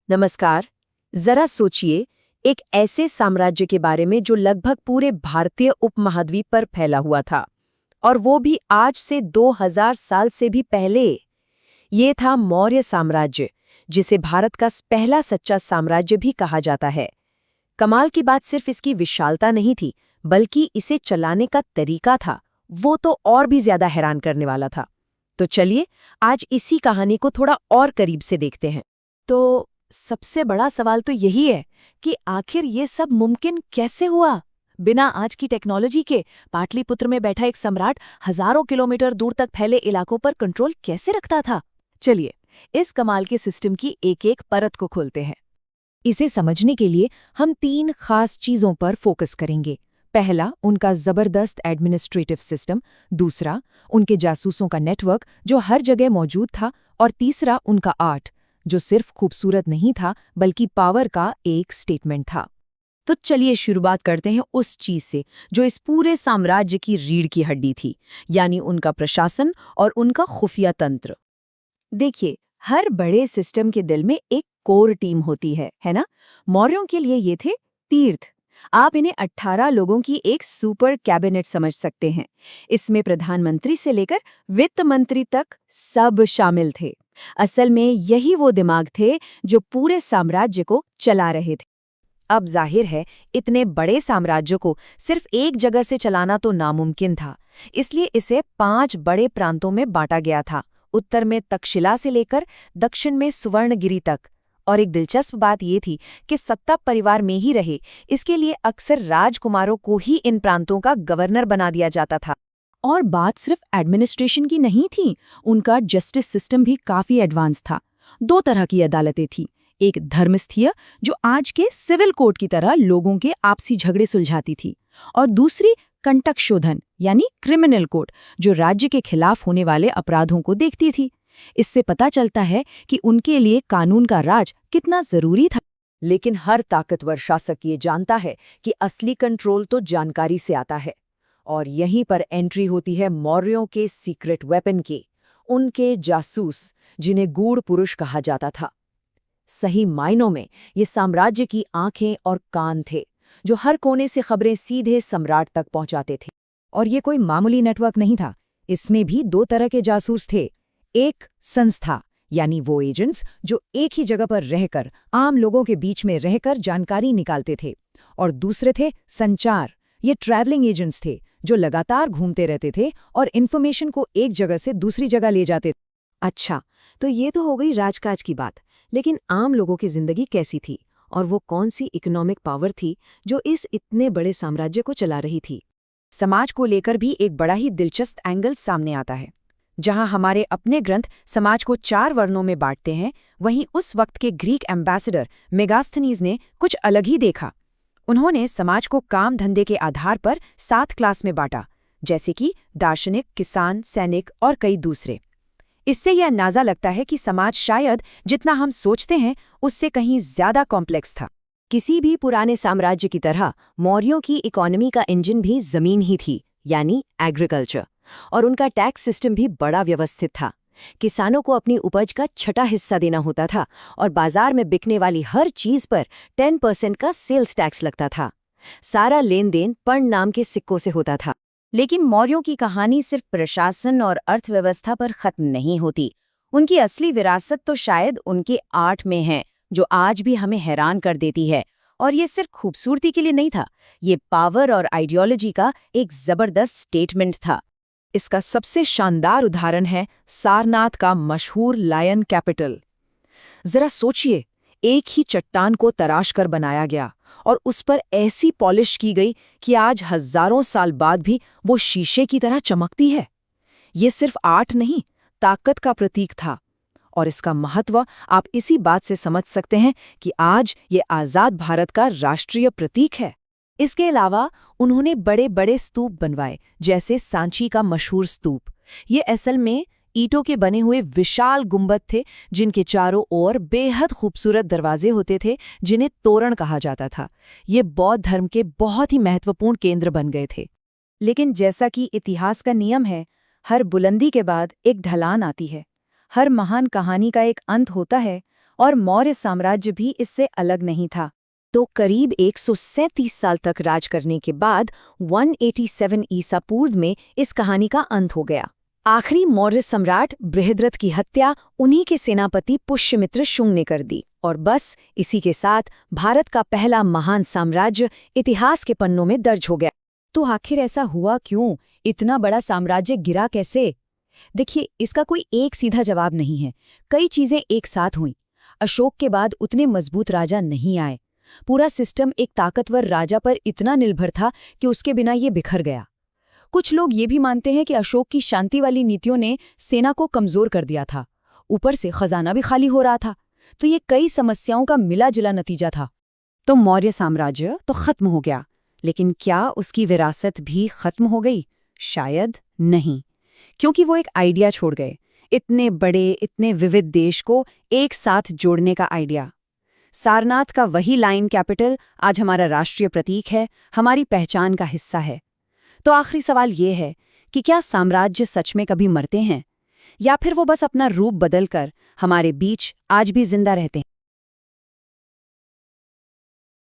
नमस्कार। जरा सोचिए, एक ऐसे साम्राज्य के बारे में जो लगभग पूरे भारतीय उपमहाद्वीप पर फैला हुआ था, और वो भी आज से 2000 साल से भी पहले। ये था मौर्य साम्राज्य, जिसे भारत का पहला सच्चा साम्राज्य भी कहा जाता है। कमाल की बात सिर्फ इसकी विशालता नहीं थी, बल्कि इसे चलाने का तरीका था, वो तो और भी ज्यादा हैरान करने वाला था। तो चलिए, आज इसी कहानी को थोड़ा और करीब से देखते हैं। तो सबसे बड़ा सवाल तो यही है कि आखिर ये सब मुमकिन कैसे हुआ। बिना आज की टेक्नोलॉजी के पाटलिपुत्र में बैठा एक सम्राट हजारों किलोमीटर दूर तक फैले इलाकों पर कंट्रोल कैसे रखता था। चलिए, इस कमाल के सिस्टम की एक एक परत को खोलते हैं। इसे समझने के लिए हम 3 खास चीजों पर फोकस करेंगे। पहला, उनका जबरदस्त एडमिनिस्ट्रेटिव सिस्टम। दूसरा, उनके जासूसों का नेटवर्क जो हर जगह मौजूद था। और तीसरा, उनका आर्ट, जो सिर्फ खूबसूरत नहीं था बल्कि पावर का एक स्टेटमेंट था। तो चलिए शुरुआत करते हैं उस चीज से जो इस पूरे साम्राज्य की रीढ़ की हड्डी थी, यानी उनका प्रशासन और उनका खुफिया तंत्र। देखिए, हर बड़े सिस्टम के दिल में एक कोर टीम होती है ना? मौर्यों के लिए ये थे तीर्थ। आप इन्हें 18 लोगों की एक सुपर कैबिनेट समझ सकते हैं। इसमें प्रधानमंत्री से लेकर वित्त मंत्री तक सब शामिल थे। असल में यही वो दिमाग थे जो पूरे साम्राज्य को चला रहे थे। अब जाहिर है, इतने बड़े साम्राज्य को सिर्फ एक जगह से चलाना तो नामुमकिन था। इसलिए इसे 5 बड़े प्रांतों में बांटा गया था। उत्तर में तक्षशिला से लेकर दक्षिण में सुवर्णगिरी तक। और एक दिलचस्प बात ये थी कि सत्ता परिवार में ही रहे, इसके लिए अक्सर राजकुमारों को ही इन प्रांतों का गवर्नर बना दिया जाता था। और बात सिर्फ एडमिनिस्ट्रेशन की नहीं थी, उनका जस्टिस सिस्टम भी काफी एडवांस था। 2 तरह की अदालतें थीं। एक धर्मस्थीय, जो आज के सिविल कोर्ट की तरह लोगों के आपसी झगड़े सुलझाती थी, और दूसरी कंटक शोधन यानी क्रिमिनल कोर्ट, जो राज्य के खिलाफ होने वाले अपराधों को देखती थी। इससे पता चलता है कि उनके लिए कानून का राज कितना जरूरी था। लेकिन हर ताकतवर शासक ये जानता है कि असली कंट्रोल तो जानकारी से आता है। और यहीं पर एंट्री होती है मौर्यों के सीक्रेट वेपन की, उनके जासूस, जिन्हें गूढ़ पुरुष कहा जाता था। सही मायनों में ये साम्राज्य की आंखें और कान थे, जो हर कोने से खबरें सीधे सम्राट तक पहुंचाते थे। और ये कोई मामूली नेटवर्क नहीं था। इसमें भी 2 तरह के जासूस थे। एक संस्था, यानी वो एजेंट्स जो एक ही जगह पर रहकर आम लोगों के बीच में रहकर जानकारी निकालते थे। और दूसरे थे संचार, ये ट्रैवलिंग एजेंट्स थे जो लगातार घूमते रहते थे और इन्फॉर्मेशन को एक जगह से दूसरी जगह ले जाते थे। अच्छा, तो ये तो हो गई राजकाज की बात। लेकिन आम लोगों की जिंदगी कैसी थी, और वो कौन सी इकोनॉमिक पावर थी जो इस इतने बड़े साम्राज्य को चला रही थी? समाज को लेकर भी एक बड़ा ही दिलचस्प एंगल सामने आता है। जहां हमारे अपने ग्रंथ समाज को 4 वर्णों में बांटते हैं, वहीं उस वक्त के ग्रीक एम्बेसडर मेगास्थनीज ने कुछ अलग ही देखा। उन्होंने समाज को काम धंधे के आधार पर 7 क्लास में बांटा, जैसे कि दार्शनिक, किसान, सैनिक और कई दूसरे। इससे यह अंदाजा लगता है कि समाज शायद जितना हम सोचते हैं उससे कहीं ज्यादा कॉम्प्लेक्स था। किसी भी पुराने साम्राज्य की तरह मौर्यों की इकोनॉमी का इंजन भी जमीन ही थी, यानी एग्रीकल्चर। और उनका टैक्स सिस्टम भी बड़ा व्यवस्थित था। किसानों को अपनी उपज का छठा हिस्सा देना होता था, और बाजार में बिकने वाली हर चीज पर 10% का सेल्स टैक्स लगता था। सारा लेन देन पर्ण नाम के सिक्कों से होता था। लेकिन मौर्यों की कहानी सिर्फ प्रशासन और अर्थव्यवस्था पर खत्म नहीं होती। उनकी असली विरासत तो शायद उनके आर्ट में है, जो आज भी हमें हैरान कर देती है। और ये सिर्फ खूबसूरती के लिए नहीं था, ये पावर और आइडियोलॉजी का एक जबरदस्त स्टेटमेंट था। इसका सबसे शानदार उदाहरण है सारनाथ का मशहूर लायन कैपिटल। जरा सोचिए, एक ही चट्टान को तराश कर बनाया गया और उस पर ऐसी पॉलिश की गई कि आज हजारों साल बाद भी वो शीशे की तरह चमकती है। ये सिर्फ आर्ट नहीं, ताकत का प्रतीक था। और इसका महत्व आप इसी बात से समझ सकते हैं कि आज ये आजाद भारत का राष्ट्रीय प्रतीक है। इसके अलावा उन्होंने बड़े बड़े स्तूप बनवाए, जैसे सांची का मशहूर स्तूप। ये असल में ईंटों के बने हुए विशाल गुंबद थे, जिनके चारों ओर बेहद खूबसूरत दरवाजे होते थे, जिन्हें तोरण कहा जाता था। ये बौद्ध धर्म के बहुत ही महत्वपूर्ण केंद्र बन गए थे। लेकिन जैसा कि इतिहास का नियम है, हर बुलंदी के बाद एक ढलान आती है। हर महान कहानी का एक अंत होता है, और मौर्य साम्राज्य भी इससे अलग नहीं था। तो करीब 137 साल तक राज करने के बाद 187 ईसा पूर्व में इस कहानी का अंत हो गया। आखिरी मौर्य सम्राट बृहद्रथ की हत्या उन्हीं के सेनापति पुष्यमित्र शुंग ने कर दी, और बस इसी के साथ भारत का पहला महान साम्राज्य इतिहास के पन्नों में दर्ज हो गया। तो आखिर ऐसा हुआ क्यों? इतना बड़ा साम्राज्य गिरा कैसे? देखिए, इसका कोई एक सीधा जवाब नहीं है। कई चीजें एक साथ हुईं। अशोक के बाद उतने मजबूत राजा नहीं आए। पूरा सिस्टम एक ताकतवर राजा पर इतना निर्भर था कि उसके बिना ये बिखर गया। कुछ लोग ये भी मानते हैं कि अशोक की शांति वाली नीतियों ने सेना को कमजोर कर दिया था। ऊपर से खजाना भी खाली हो रहा था। तो ये कई समस्याओं का मिला-जुला नतीजा था। तो मौर्य साम्राज्य तो खत्म हो गया, लेकिन क्या उसकी विरासत भी खत्म हो गई? शायद नहीं, क्योंकि वो एक आइडिया छोड़ गए। इतने बड़े, इतने विविध देश को एक साथ जोड़ने का आइडिया। सारनाथ का वही लाइन कैपिटल आज हमारा राष्ट्रीय प्रतीक है, हमारी पहचान का हिस्सा है। तो आखिरी सवाल ये है कि क्या साम्राज्य सच में कभी मरते हैं, या फिर वो बस अपना रूप बदलकर हमारे बीच आज भी जिंदा रहते हैं?